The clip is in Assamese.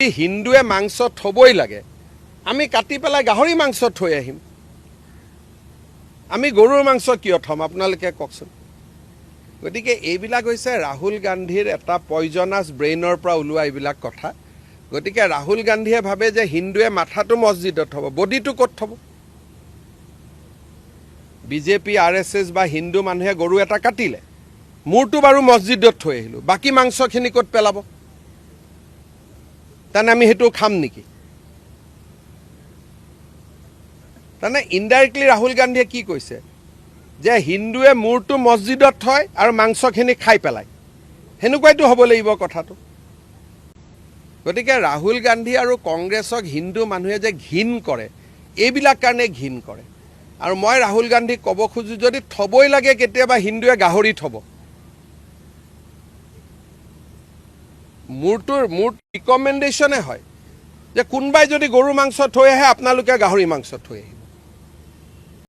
হিন্দুৱে মাংস থবই লাগে, আমি কাটি পেলাই গাহৰি মাংস থৈ আহিম। আমি গৰুৰ মাংস কিয় থম আপোনালোকে কওকচোন। গতিকে এইবিলাক হৈছে ৰাহুল গান্ধীৰ এটা পয়জনাছ ব্ৰেইনৰ পৰা ওলোৱা এইবিলাক কথা। গতিকে ৰাহুল গান্ধীয়ে ভাবে যে হিন্দুৱে মাথাটো মছজিদত থব, বডিটো ক'ত থব। বিজেপি RSS বা হিন্দু মানুহে গৰু এটা কাটিলে, মূৰটো বাৰু মছজিদত থৈ আহিলোঁ, বাকী মাংসখিনি ক'ত পেলাব? তাৰমানে আমি সেইটো খাম নেকি? তাৰমানে ইনডাইৰেক্টলি ৰাহুল গান্ধীয়ে কি কৈছে যে হিন্দুৱে মূৰটো মছজিদত থয় আৰু মাংসখিনি খাই পেলায়, সেনেকুৱাইতো হ'ব লাগিব কথাটো। গতিকে ৰাহুল গান্ধী আৰু কংগ্ৰেছক হিন্দু মানুহে যে ঘিণ কৰে, এইবিলাক কাৰণে ঘিণ কৰে। আৰু মই ৰাহুল গান্ধীক ক'ব খোজোঁ, যদি থবই লাগে কেতিয়াবা হিন্দুৱে গাহৰি থব। মোৰ ৰিকমেণ্ডেশ্যনে হয় যে কোনোবাই যদি গৰু মাংস থৈ আহে আপোনালোকে গাহৰি মাংস থৈ আহিব।